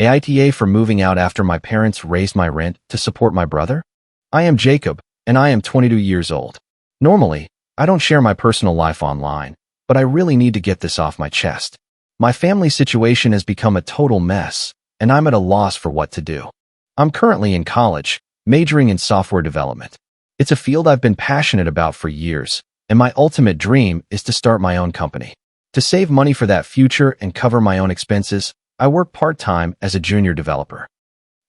AITA for moving out after my parents raised my rent to support my brother? I am Jacob, and I am 22 years old. Normally, I don't share my personal life online, but I really need to get this off my chest. My family situation has become a total mess, and I'm at a loss for what to do. I'm currently in college, majoring in software development. It's a field I've been passionate about for years, and my ultimate dream is to start my own company. To save money for that future and cover my own expenses, I work part-time as a junior developer.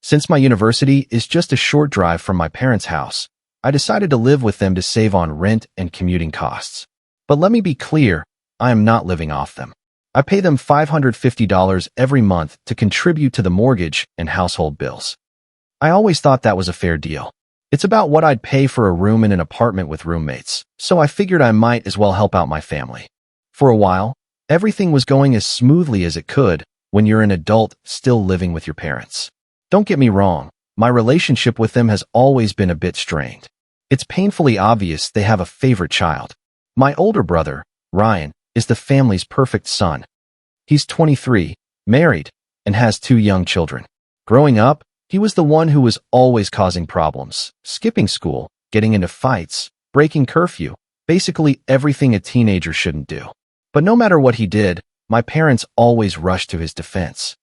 Since my university is just a short drive from my parents' house, I decided to live with them to save on rent and commuting costs. But let me be clear, I am not living off them. I pay them $550 every month to contribute to the mortgage and household bills. I always thought that was a fair deal. It's about what I'd pay for a room in an apartment with roommates, so I figured I might as well help out my family. For a while, everything was going as smoothly as it could when you're an adult still living with your parents. Don't get me wrong, my relationship with them has always been a bit strained. It's painfully obvious they have a favorite child. My older brother, Ryan, is the family's perfect son. He's 23, married, and has 2 young children. Growing up, he was the one who was always causing problems, skipping school, getting into fights, breaking curfew, basically everything a teenager shouldn't do. But no matter what he did, my parents always rushed to his defense.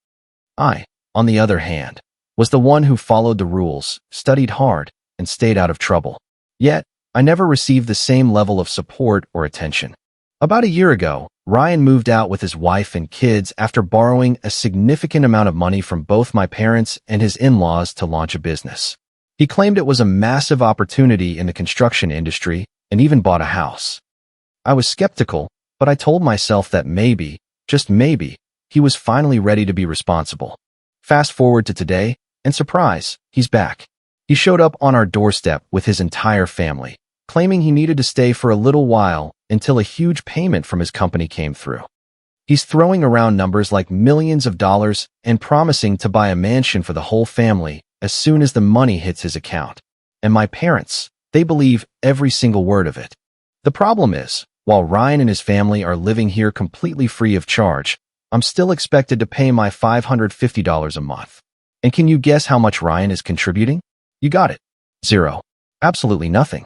I, on the other hand, was the one who followed the rules, studied hard, and stayed out of trouble. Yet, I never received the same level of support or attention. About a year ago, Ryan moved out with his wife and kids after borrowing a significant amount of money from both my parents and his in-laws to launch a business. He claimed it was a massive opportunity in the construction industry and even bought a house. I was skeptical, but I told myself that maybe, just maybe, he was finally ready to be responsible. Fast forward to today, and surprise, he's back. He showed up on our doorstep with his entire family, claiming he needed to stay for a little while until a huge payment from his company came through. He's throwing around numbers like millions of dollars and promising to buy a mansion for the whole family as soon as the money hits his account. And my parents, they believe every single word of it. The problem is, while Ryan and his family are living here completely free of charge, I'm still expected to pay my $550 a month. And can you guess how much Ryan is contributing? You got it. 0. Absolutely nothing.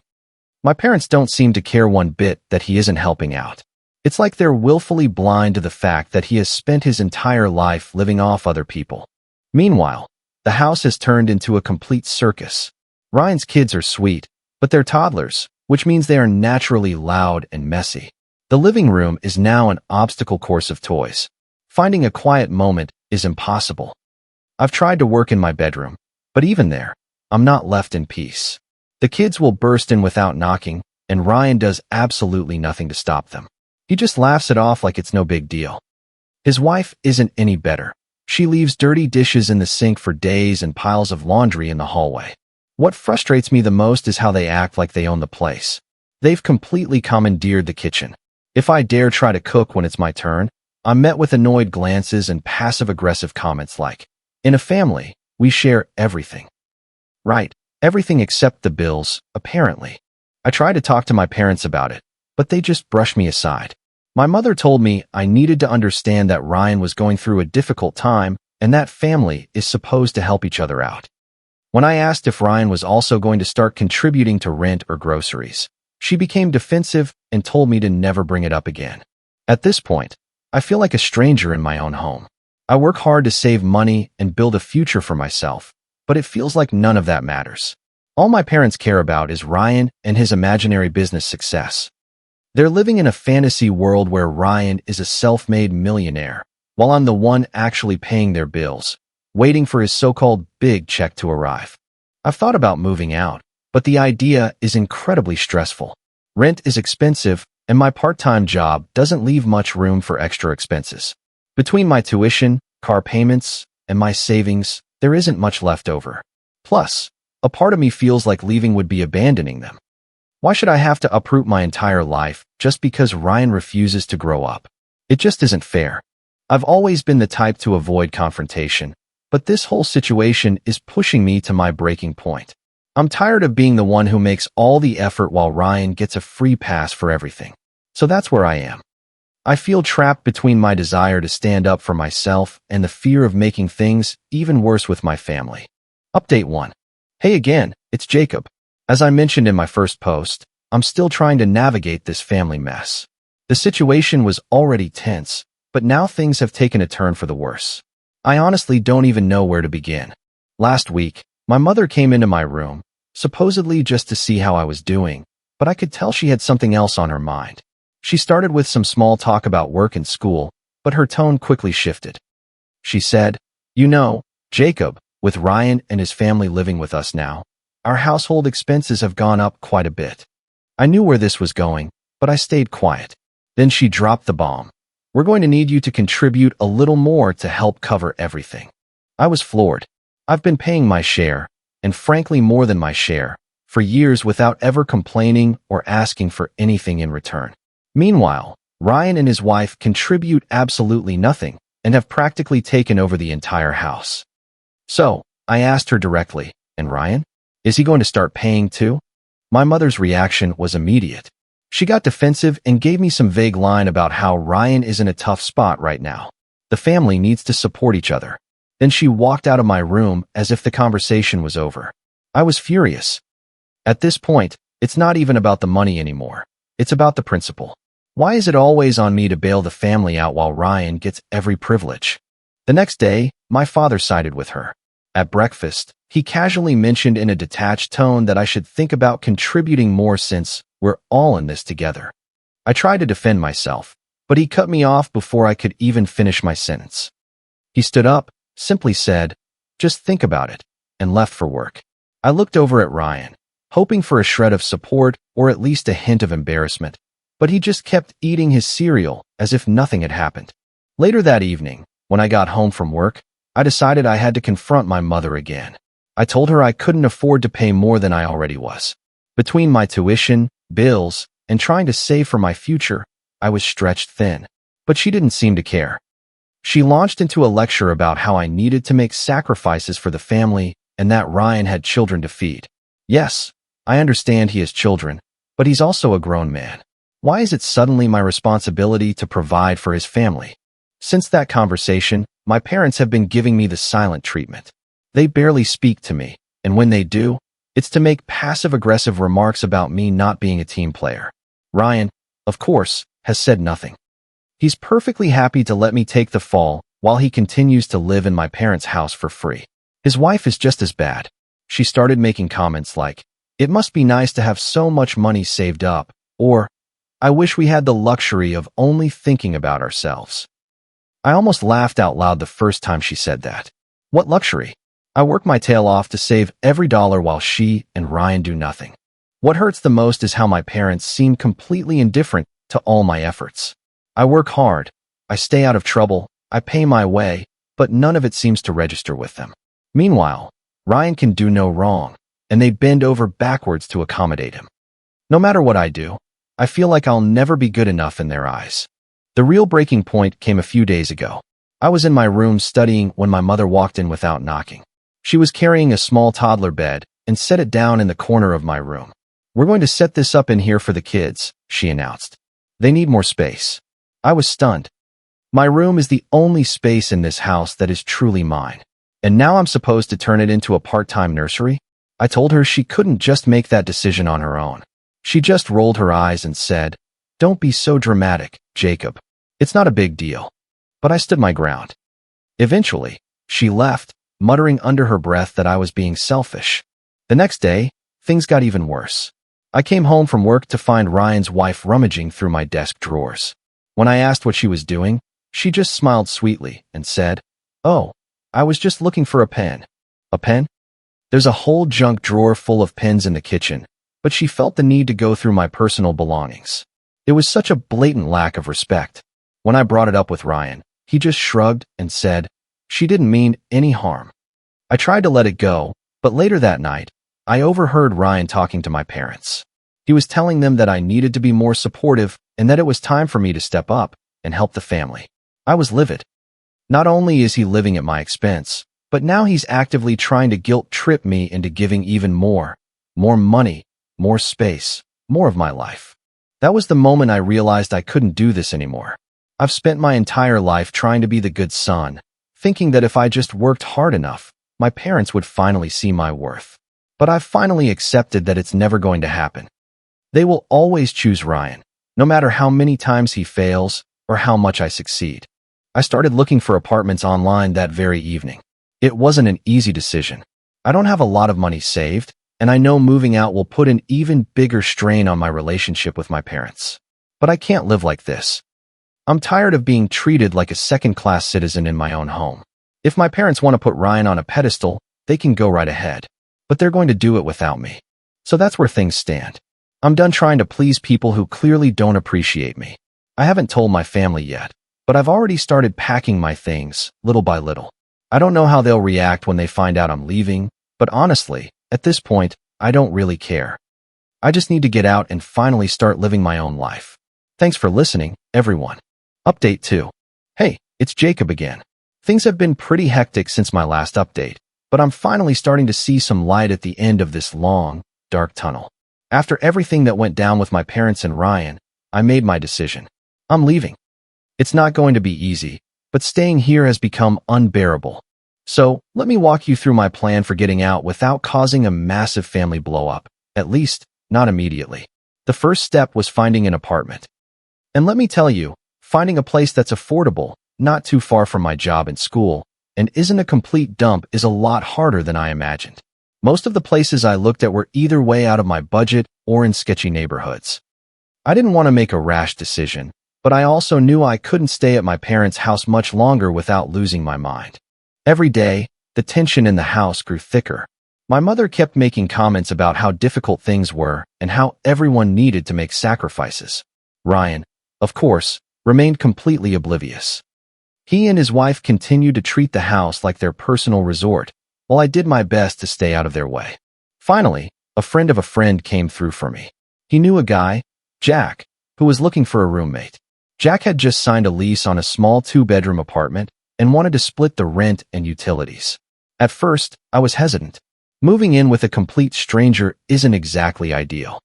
My parents don't seem to care one bit that he isn't helping out. It's like they're willfully blind to the fact that he has spent his entire life living off other people. Meanwhile, the house has turned into a complete circus. Ryan's kids are sweet, but they're toddlers, which means they are naturally loud and messy. The living room is now an obstacle course of toys. Finding a quiet moment is impossible. I've tried to work in my bedroom, but even there, I'm not left in peace. The kids will burst in without knocking, and Ryan does absolutely nothing to stop them. He just laughs it off like it's no big deal. His wife isn't any better. She leaves dirty dishes in the sink for days and piles of laundry in the hallway. What frustrates me the most is how they act like they own the place. They've completely commandeered the kitchen. If I dare try to cook when it's my turn, I'm met with annoyed glances and passive-aggressive comments like, "In a family, we share everything." Right. Everything except the bills, apparently. I tried to talk to my parents about it, but they just brushed me aside. My mother told me I needed to understand that Ryan was going through a difficult time and that family is supposed to help each other out. When I asked if Ryan was also going to start contributing to rent or groceries, she became defensive and told me to never bring it up again. At this point, I feel like a stranger in my own home. I work hard to save money and build a future for myself, but it feels like none of that matters. All my parents care about is Ryan and his imaginary business success. They're living in a fantasy world where Ryan is a self-made millionaire, while I'm the one actually paying their bills, waiting for his so-called big check to arrive. I've thought about moving out, but the idea is incredibly stressful. Rent is expensive, and my part-time job doesn't leave much room for extra expenses. Between my tuition, car payments, and my savings, there isn't much left over. Plus, a part of me feels like leaving would be abandoning them. Why should I have to uproot my entire life just because Ryan refuses to grow up? It just isn't fair. I've always been the type to avoid confrontation, but this whole situation is pushing me to my breaking point. I'm tired of being the one who makes all the effort while Ryan gets a free pass for everything. So that's where I am. I feel trapped between my desire to stand up for myself and the fear of making things even worse with my family. Update 1. Hey again, it's Jacob. As I mentioned in my first post, I'm still trying to navigate this family mess. The situation was already tense, but now things have taken a turn for the worse. I honestly don't even know where to begin. Last week, my mother came into my room, supposedly just to see how I was doing, but I could tell she had something else on her mind. She started with some small talk about work and school, but her tone quickly shifted. She said, "You know, Jacob, with Ryan and his family living with us now, our household expenses have gone up quite a bit." I knew where this was going, but I stayed quiet. Then she dropped the bomb. "We're going to need you to contribute a little more to help cover everything." I was floored. I've been paying my share, and frankly more than my share, for years without ever complaining or asking for anything in return. Meanwhile, Ryan and his wife contribute absolutely nothing and have practically taken over the entire house. So, I asked her directly, "And Ryan? Is he going to start paying too?" My mother's reaction was immediate. She got defensive and gave me some vague line about how Ryan is in a tough spot right now. The family needs to support each other. Then she walked out of my room as if the conversation was over. I was furious. At this point, it's not even about the money anymore. It's about the principle. Why is it always on me to bail the family out while Ryan gets every privilege? The next day, my father sided with her. At breakfast, he casually mentioned in a detached tone that I should think about contributing more since we're all in this together. I tried to defend myself, but he cut me off before I could even finish my sentence. He stood up, simply said, "Just think about it," and left for work. I looked over at Ryan, hoping for a shred of support or at least a hint of embarrassment, but he just kept eating his cereal as if nothing had happened. Later that evening, when I got home from work, I decided I had to confront my mother again. I told her I couldn't afford to pay more than I already was. Between my tuition, bills, and trying to save for my future, I was stretched thin. But she didn't seem to care. She launched into a lecture about how I needed to make sacrifices for the family and that Ryan had children to feed. Yes, I understand he has children, but he's also a grown man. Why is it suddenly my responsibility to provide for his family? Since that conversation, my parents have been giving me the silent treatment. They barely speak to me, and when they do, it's to make passive-aggressive remarks about me not being a team player. Ryan, of course, has said nothing. He's perfectly happy to let me take the fall while he continues to live in my parents' house for free. His wife is just as bad. She started making comments like, "It must be nice to have so much money saved up," or, "I wish we had the luxury of only thinking about ourselves." I almost laughed out loud the first time she said that. What luxury? I work my tail off to save every dollar while she and Ryan do nothing. What hurts the most is how my parents seem completely indifferent to all my efforts. I work hard, I stay out of trouble, I pay my way, but none of it seems to register with them. Meanwhile, Ryan can do no wrong, and they bend over backwards to accommodate him. No matter what I do, I feel like I'll never be good enough in their eyes. The real breaking point came a few days ago. I was in my room studying when my mother walked in without knocking. She was carrying a small toddler bed and set it down in the corner of my room. "We're going to set this up in here for the kids," she announced. "They need more space." I was stunned. My room is the only space in this house that is truly mine. And now I'm supposed to turn it into a part-time nursery? I told her she couldn't just make that decision on her own. She just rolled her eyes and said, "Don't be so dramatic, Jacob. It's not a big deal." But I stood my ground. Eventually, she left, muttering under her breath that I was being selfish. The next day, things got even worse. I came home from work to find Ryan's wife rummaging through my desk drawers. When I asked what she was doing, she just smiled sweetly and said, "Oh, I was just looking for a pen." A pen? There's a whole junk drawer full of pens in the kitchen, but she felt the need to go through my personal belongings. It was such a blatant lack of respect. When I brought it up with Ryan, he just shrugged and said, "She didn't mean any harm." I tried to let it go, but later that night, I overheard Ryan talking to my parents. He was telling them that I needed to be more supportive and that it was time for me to step up and help the family. I was livid. Not only is he living at my expense, but now he's actively trying to guilt-trip me into giving even more money, more space, more of my life. That was the moment I realized I couldn't do this anymore. I've spent my entire life trying to be the good son, thinking that if I just worked hard enough, my parents would finally see my worth. But I've finally accepted that it's never going to happen. They will always choose Ryan, no matter how many times he fails or how much I succeed. I started looking for apartments online that very evening. It wasn't an easy decision. I don't have a lot of money saved, and I know moving out will put an even bigger strain on my relationship with my parents. But I can't live like this. I'm tired of being treated like a second-class citizen in my own home. If my parents want to put Ryan on a pedestal, they can go right ahead. But they're going to do it without me. So that's where things stand. I'm done trying to please people who clearly don't appreciate me. I haven't told my family yet, but I've already started packing my things, little by little. I don't know how they'll react when they find out I'm leaving, but honestly, at this point, I don't really care. I just need to get out and finally start living my own life. Thanks for listening, everyone. Update 2. Hey, it's Jacob again. Things have been pretty hectic since my last update, but I'm finally starting to see some light at the end of this long, dark tunnel. After everything that went down with my parents and Ryan, I made my decision. I'm leaving. It's not going to be easy, but staying here has become unbearable. So, let me walk you through my plan for getting out without causing a massive family blow-up, at least, not immediately. The first step was finding an apartment. And let me tell you, finding a place that's affordable, not too far from my job and school, and isn't a complete dump is a lot harder than I imagined. Most of the places I looked at were either way out of my budget or in sketchy neighborhoods. I didn't want to make a rash decision, but I also knew I couldn't stay at my parents' house much longer without losing my mind. Every day, the tension in the house grew thicker. My mother kept making comments about how difficult things were and how everyone needed to make sacrifices. Ryan, of course, remained completely oblivious. He and his wife continued to treat the house like their personal resort, while I did my best to stay out of their way. Finally, a friend of a friend came through for me. He knew a guy, Jack, who was looking for a roommate. Jack had just signed a lease on a small 2-bedroom apartment and wanted to split the rent and utilities. At first, I was hesitant. Moving in with a complete stranger isn't exactly ideal.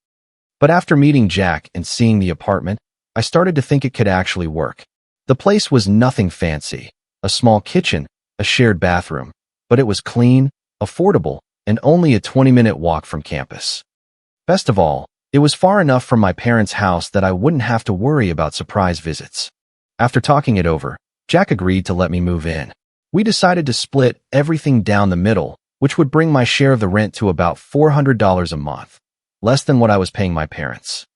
But after meeting Jack and seeing the apartment, I started to think it could actually work. The place was nothing fancy, a small kitchen, a shared bathroom, but it was clean, affordable, and only a 20-minute walk from campus. Best of all, it was far enough from my parents' house that I wouldn't have to worry about surprise visits. After talking it over, Jack agreed to let me move in. We decided to split everything down the middle, which would bring my share of the rent to about $400 a month, less than what I was paying my parents.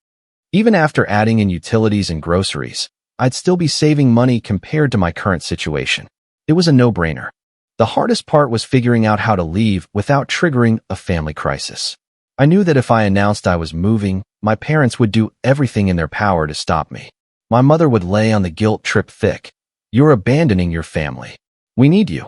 Even after adding in utilities and groceries, I'd still be saving money compared to my current situation. It was a no-brainer. The hardest part was figuring out how to leave without triggering a family crisis. I knew that if I announced I was moving, my parents would do everything in their power to stop me. My mother would lay on the guilt trip thick. "You're abandoning your family. We need you."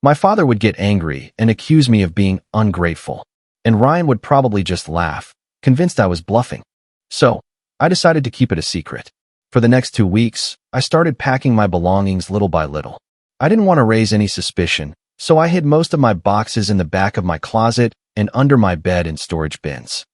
My father would get angry and accuse me of being ungrateful. And Ryan would probably just laugh, convinced I was bluffing. So, I decided to keep it a secret. For the next 2 weeks, I started packing my belongings little by little. I didn't want to raise any suspicion, so I hid most of my boxes in the back of my closet and under my bed in storage bins.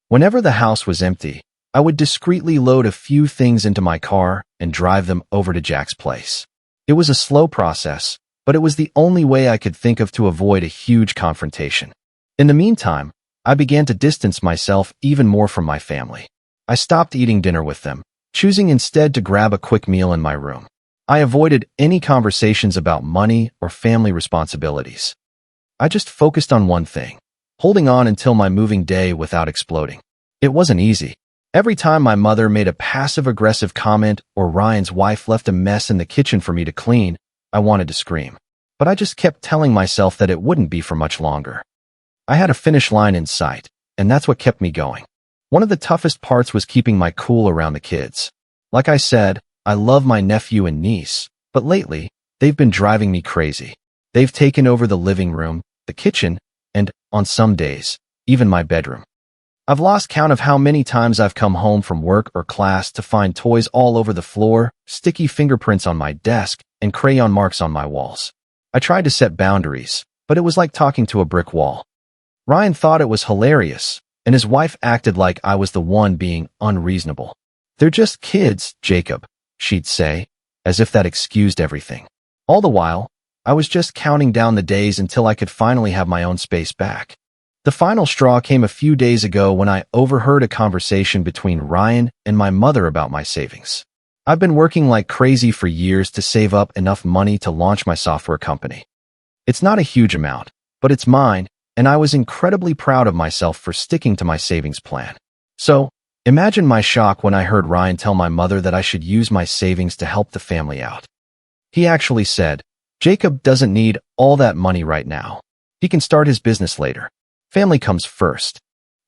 Whenever the house was empty, I would discreetly load a few things into my car and drive them over to Jack's place. It was a slow process, but it was the only way I could think of to avoid a huge confrontation. In the meantime, I began to distance myself even more from my family. I stopped eating dinner with them, choosing instead to grab a quick meal in my room. I avoided any conversations about money or family responsibilities. I just focused on one thing, holding on until my moving day without exploding. It wasn't easy. Every time my mother made a passive-aggressive comment or Ryan's wife left a mess in the kitchen for me to clean, I wanted to scream. But I just kept telling myself that it wouldn't be for much longer. I had a finish line in sight, and that's what kept me going. One of the toughest parts was keeping my cool around the kids. Like I said, I love my nephew and niece, but lately, they've been driving me crazy. They've taken over the living room, the kitchen, and, on some days, even my bedroom. I've lost count of how many times I've come home from work or class to find toys all over the floor, sticky fingerprints on my desk, and crayon marks on my walls. I tried to set boundaries, but it was like talking to a brick wall. Ryan thought it was hilarious, and his wife acted like I was the one being unreasonable. "They're just kids, Jacob," she'd say, as if that excused everything. All the while, I was just counting down the days until I could finally have my own space back. The final straw came a few days ago when I overheard a conversation between Ryan and my mother about my savings. I've been working like crazy for years to save up enough money to launch my software company. It's not a huge amount, but it's mine, and I was incredibly proud of myself for sticking to my savings plan. So, imagine my shock when I heard Ryan tell my mother that I should use my savings to help the family out. He actually said, "Jacob doesn't need all that money right now. He can start his business later. Family comes first."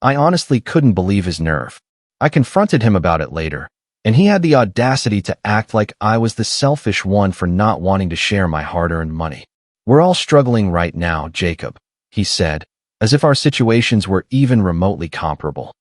I honestly couldn't believe his nerve. I confronted him about it later, and he had the audacity to act like I was the selfish one for not wanting to share my hard-earned money. "We're all struggling right now, Jacob," he said, as if our situations were even remotely comparable.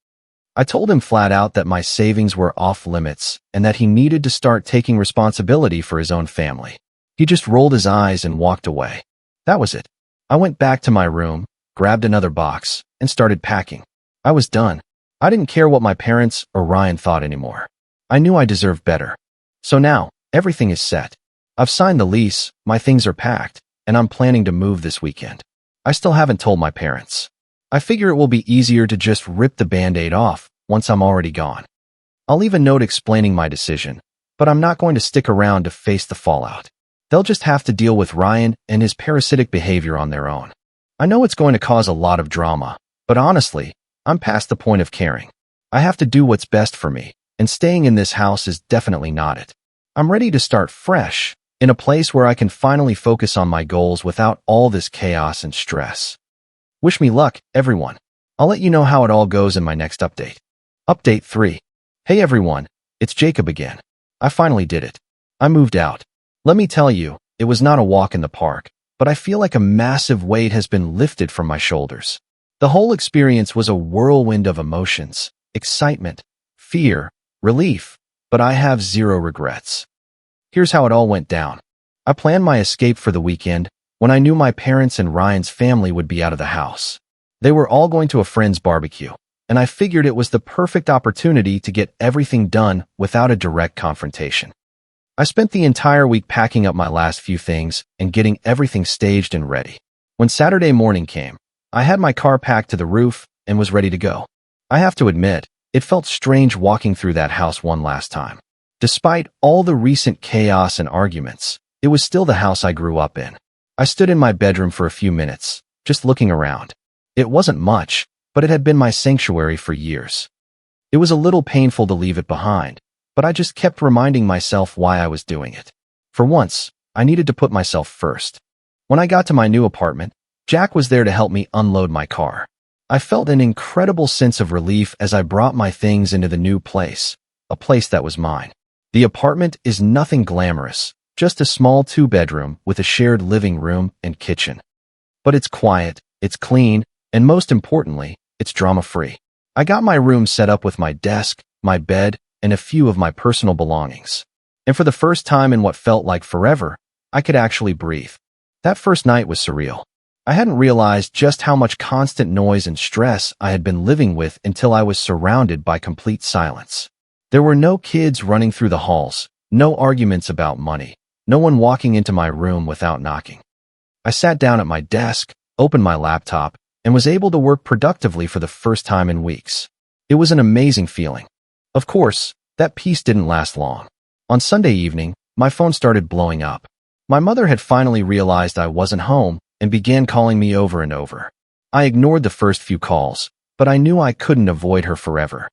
I told him flat out that my savings were off limits and that he needed to start taking responsibility for his own family. He just rolled his eyes and walked away. That was it. I went back to my room, grabbed another box, and started packing. I was done. I didn't care what my parents or Ryan thought anymore. I knew I deserved better. So now, everything is set. I've signed the lease, my things are packed, and I'm planning to move this weekend. I still haven't told my parents. I figure it will be easier to just rip the Band-Aid off once I'm already gone. I'll leave a note explaining my decision, but I'm not going to stick around to face the fallout. They'll just have to deal with Ryan and his parasitic behavior on their own. I know it's going to cause a lot of drama, but honestly, I'm past the point of caring. I have to do what's best for me, and staying in this house is definitely not it. I'm ready to start fresh, in a place where I can finally focus on my goals without all this chaos and stress. Wish me luck, everyone. I'll let you know how it all goes in my next update. Update 3. Hey everyone, it's Jacob again. I finally did it. I moved out. Let me tell you, it was not a walk in the park, but I feel like a massive weight has been lifted from my shoulders. The whole experience was a whirlwind of emotions, excitement, fear, relief, but I have zero regrets. Here's how it all went down. I planned my escape for the weekend when I knew my parents and Ryan's family would be out of the house. They were all going to a friend's barbecue, and I figured it was the perfect opportunity to get everything done without a direct confrontation. I spent the entire week packing up my last few things and getting everything staged and ready. When Saturday morning came, I had my car packed to the roof and was ready to go. I have to admit, it felt strange walking through that house one last time. Despite all the recent chaos and arguments, it was still the house I grew up in. I stood in my bedroom for a few minutes, just looking around. It wasn't much, but it had been my sanctuary for years. It was a little painful to leave it behind, but I just kept reminding myself why I was doing it. For once, I needed to put myself first. When I got to my new apartment, Jack was there to help me unload my car. I felt an incredible sense of relief as I brought my things into the new place, a place that was mine. The apartment is nothing glamorous, just a small 2-bedroom with a shared living room and kitchen. But it's quiet, it's clean, and most importantly, it's drama-free. I got my room set up with my desk, my bed, and a few of my personal belongings. And for the first time in what felt like forever, I could actually breathe. That first night was surreal. I hadn't realized just how much constant noise and stress I had been living with until I was surrounded by complete silence. There were no kids running through the halls, no arguments about money, no one walking into my room without knocking. I sat down at my desk, opened my laptop, and was able to work productively for the first time in weeks. It was an amazing feeling. Of course, that peace didn't last long. On Sunday evening, my phone started blowing up. My mother had finally realized I wasn't home and began calling me over and over. I ignored the first few calls, but I knew I couldn't avoid her forever.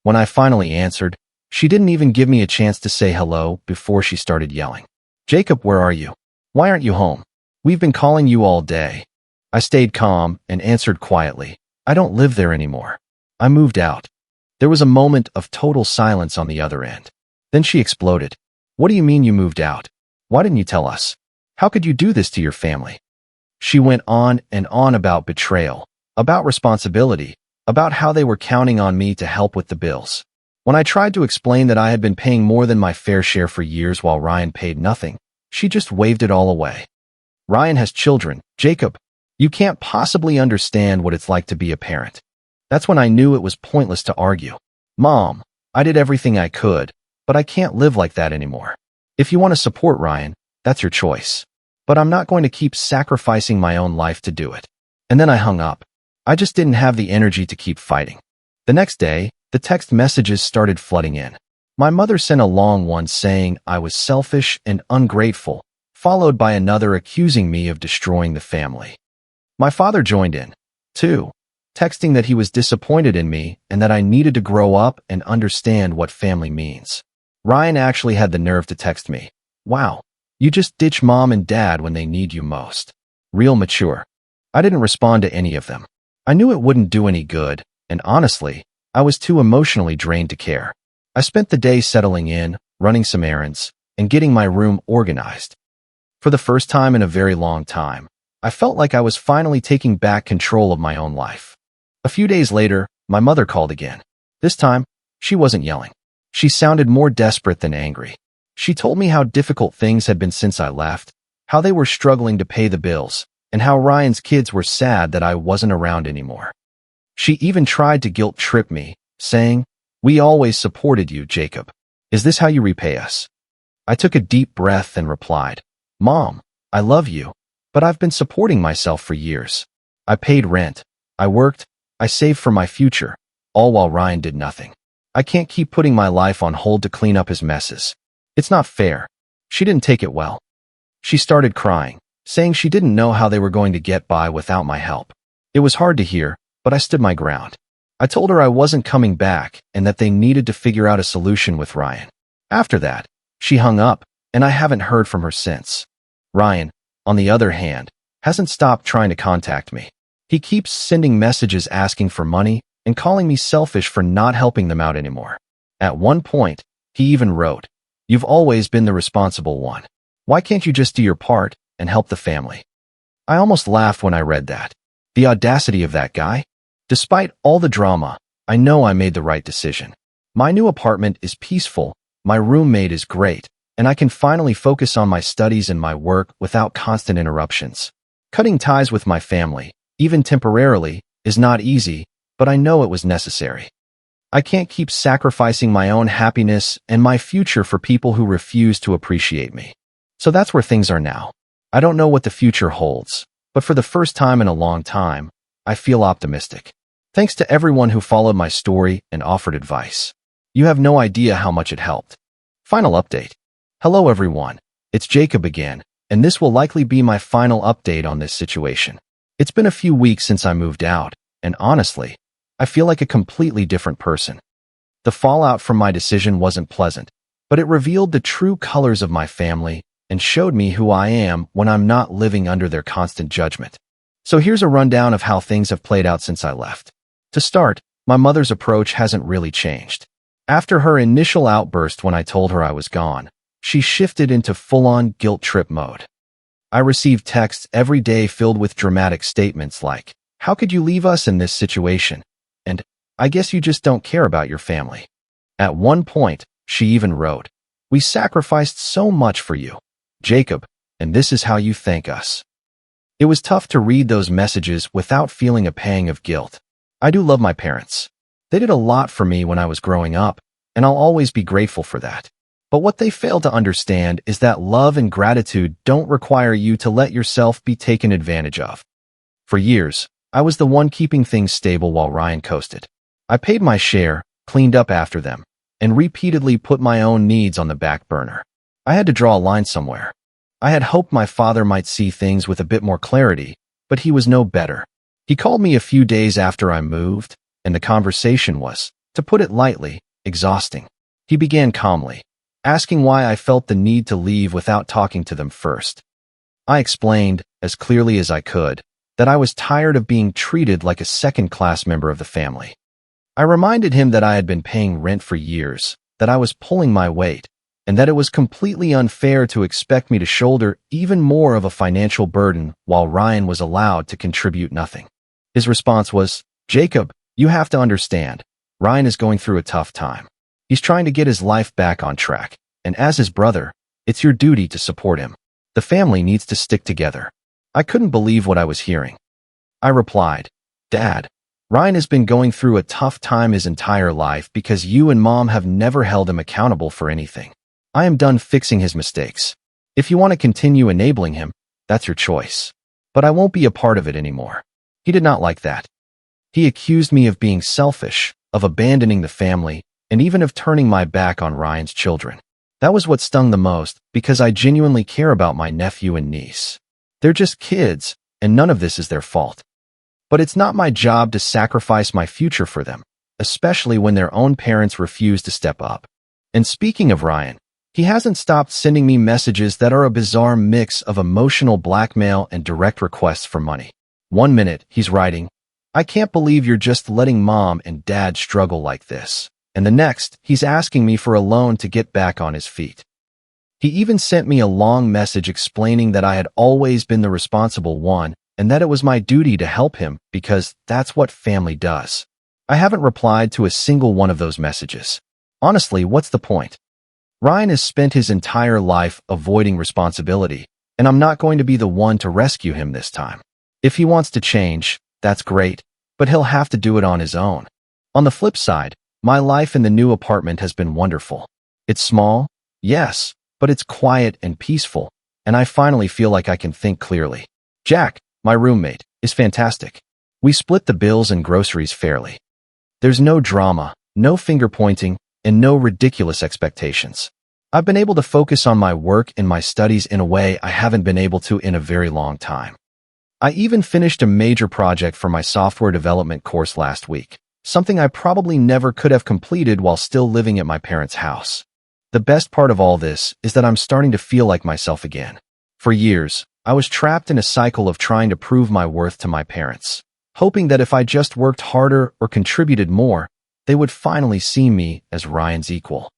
When I finally answered, she didn't even give me a chance to say hello before she started yelling. "Jacob, where are you? Why aren't you home? We've been calling you all day." I stayed calm and answered quietly, "I don't live there anymore. I moved out." There was a moment of total silence on the other end. Then she exploded. "What do you mean you moved out? Why didn't you tell us? How could you do this to your family?" She went on and on about betrayal, about responsibility, about how they were counting on me to help with the bills. When I tried to explain that I had been paying more than my fair share for years while Ryan paid nothing, she just waved it all away. "Ryan has children, Jacob. You can't possibly understand what it's like to be a parent." That's when I knew it was pointless to argue. "Mom, I did everything I could, but I can't live like that anymore. If you want to support Ryan, that's your choice. But I'm not going to keep sacrificing my own life to do it. And then I hung up. I just didn't have the energy to keep fighting. The next day, the text messages started flooding in. My mother sent a long one saying I was selfish and ungrateful, followed by another accusing me of destroying the family. My father joined in, too, texting that he was disappointed in me and that I needed to grow up and understand what family means. Ryan actually had the nerve to text me, "Wow, you just ditch mom and dad when they need you most. Real mature." I didn't respond to any of them. I knew it wouldn't do any good, and honestly, I was too emotionally drained to care. I spent the day settling in, running some errands, and getting my room organized. For the first time in a very long time, I felt like I was finally taking back control of my own life. A few days later, my mother called again. This time, she wasn't yelling. She sounded more desperate than angry. She told me how difficult things had been since I left, how they were struggling to pay the bills, and how Ryan's kids were sad that I wasn't around anymore. She even tried to guilt-trip me, saying, "We always supported you, Jacob. Is this how you repay us?" I took a deep breath and replied, "Mom, I love you, but I've been supporting myself for years. I paid rent, I worked, I saved for my future, all while Ryan did nothing. I can't keep putting my life on hold to clean up his messes. It's not fair." She didn't take it well. She started crying, saying she didn't know how they were going to get by without my help. It was hard to hear, but I stood my ground. I told her I wasn't coming back and that they needed to figure out a solution with Ryan. After that, she hung up, and I haven't heard from her since. Ryan, on the other hand, hasn't stopped trying to contact me. He keeps sending messages asking for money and calling me selfish for not helping them out anymore. At one point, he even wrote, "You've always been the responsible one. Why can't you just do your part and help the family?" I almost laughed when I read that. The audacity of that guy. Despite all the drama, I know I made the right decision. My new apartment is peaceful, my roommate is great, and I can finally focus on my studies and my work without constant interruptions. Cutting ties with my family, even temporarily, is not easy, but I know it was necessary. I can't keep sacrificing my own happiness and my future for people who refuse to appreciate me. So that's where things are now. I don't know what the future holds, but for the first time in a long time, I feel optimistic. Thanks to everyone who followed my story and offered advice. You have no idea how much it helped. Final update. Hello everyone, it's Jacob again, and this will likely be my final update on this situation. It's been a few weeks since I moved out, and honestly, I feel like a completely different person. The fallout from my decision wasn't pleasant, but it revealed the true colors of my family and showed me who I am when I'm not living under their constant judgment. So here's a rundown of how things have played out since I left. To start, my mother's approach hasn't really changed. After her initial outburst when I told her I was gone, she shifted into full-on guilt trip mode. I received texts every day filled with dramatic statements like, "How could you leave us in this situation?" and "I guess you just don't care about your family." At one point, she even wrote, "We sacrificed so much for you, Jacob, and this is how you thank us." It was tough to read those messages without feeling a pang of guilt. I do love my parents. They did a lot for me when I was growing up, and I'll always be grateful for that. But what they fail to understand is that love and gratitude don't require you to let yourself be taken advantage of. For years, I was the one keeping things stable while Ryan coasted. I paid my share, cleaned up after them, and repeatedly put my own needs on the back burner. I had to draw a line somewhere. I had hoped my father might see things with a bit more clarity, but he was no better. He called me a few days after I moved, and the conversation was, to put it lightly, exhausting. He began calmly, asking why I felt the need to leave without talking to them first. I explained, as clearly as I could, that I was tired of being treated like a second-class member of the family. I reminded him that I had been paying rent for years, that I was pulling my weight, and that it was completely unfair to expect me to shoulder even more of a financial burden while Ryan was allowed to contribute nothing. His response was, "Jacob, you have to understand, Ryan is going through a tough time. He's trying to get his life back on track, and as his brother, it's your duty to support him. The family needs to stick together." I couldn't believe what I was hearing. I replied, "Dad, Ryan has been going through a tough time his entire life because you and Mom have never held him accountable for anything. I am done fixing his mistakes. If you want to continue enabling him, that's your choice. But I won't be a part of it anymore. He did not like that. He accused me of being selfish, of abandoning the family, and even of turning my back on Ryan's children. That was what stung the most, because I genuinely care about my nephew and niece. They're just kids, and none of this is their fault. But it's not my job to sacrifice my future for them, especially when their own parents refuse to step up. And speaking of Ryan, he hasn't stopped sending me messages that are a bizarre mix of emotional blackmail and direct requests for money. One minute, he's writing, "I can't believe you're just letting mom and dad struggle like this." And the next, he's asking me for a loan to get back on his feet. He even sent me a long message explaining that I had always been the responsible one and that it was my duty to help him because that's what family does. I haven't replied to a single one of those messages. Honestly, what's the point? Ryan has spent his entire life avoiding responsibility, and I'm not going to be the one to rescue him this time. If he wants to change, that's great, but he'll have to do it on his own. On the flip side, my life in the new apartment has been wonderful. It's small, yes, but it's quiet and peaceful, and I finally feel like I can think clearly. Jack, my roommate, is fantastic. We split the bills and groceries fairly. There's no drama, no finger-pointing, and no ridiculous expectations. I've been able to focus on my work and my studies in a way I haven't been able to in a very long time. I even finished a major project for my software development course last week, something I probably never could have completed while still living at my parents' house. The best part of all this is that I'm starting to feel like myself again. For years, I was trapped in a cycle of trying to prove my worth to my parents, hoping that if I just worked harder or contributed more, they would finally see me as Ryan's equal.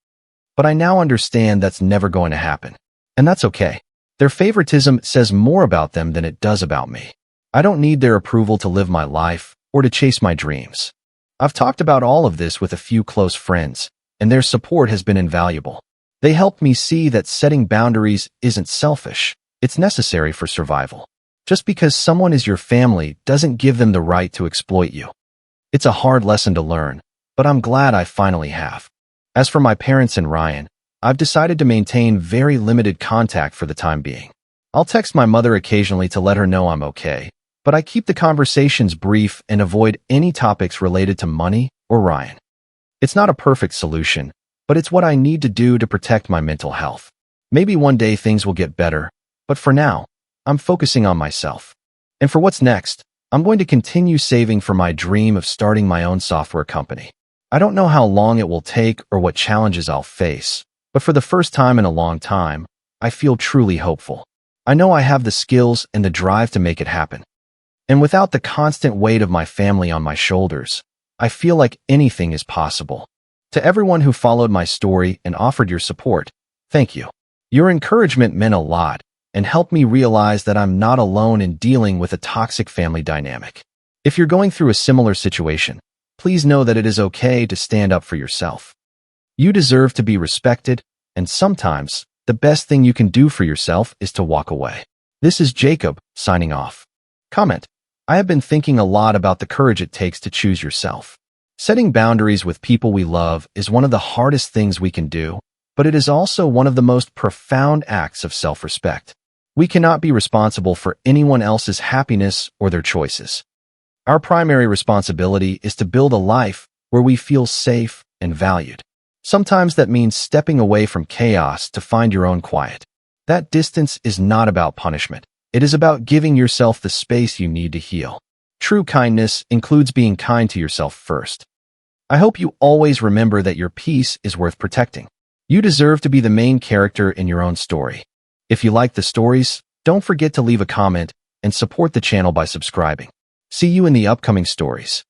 But I now understand that's never going to happen. And that's okay. Their favoritism says more about them than it does about me. I don't need their approval to live my life or to chase my dreams. I've talked about all of this with a few close friends, and their support has been invaluable. They helped me see that setting boundaries isn't selfish. It's necessary for survival. Just because someone is your family doesn't give them the right to exploit you. It's a hard lesson to learn, but I'm glad I finally have. As for my parents and Ryan, I've decided to maintain very limited contact for the time being. I'll text my mother occasionally to let her know I'm okay, but I keep the conversations brief and avoid any topics related to money or Ryan. It's not a perfect solution, but it's what I need to do to protect my mental health. Maybe one day things will get better, but for now, I'm focusing on myself. And for what's next, I'm going to continue saving for my dream of starting my own software company. I don't know how long it will take or what challenges I'll face, but for the first time in a long time, I feel truly hopeful. I know I have the skills and the drive to make it happen. And without the constant weight of my family on my shoulders, I feel like anything is possible. To everyone who followed my story and offered your support, thank you. Your encouragement meant a lot and helped me realize that I'm not alone in dealing with a toxic family dynamic. If you're going through a similar situation, please know that it is okay to stand up for yourself. You deserve to be respected, and sometimes, the best thing you can do for yourself is to walk away. This is Jacob, signing off. Comment: I have been thinking a lot about the courage it takes to choose yourself. Setting boundaries with people we love is one of the hardest things we can do, but it is also one of the most profound acts of self-respect. We cannot be responsible for anyone else's happiness or their choices. Our primary responsibility is to build a life where we feel safe and valued. Sometimes that means stepping away from chaos to find your own quiet. That distance is not about punishment. It is about giving yourself the space you need to heal. True kindness includes being kind to yourself first. I hope you always remember that your peace is worth protecting. You deserve to be the main character in your own story. If you like the stories, don't forget to leave a comment and support the channel by subscribing. See you in the upcoming stories.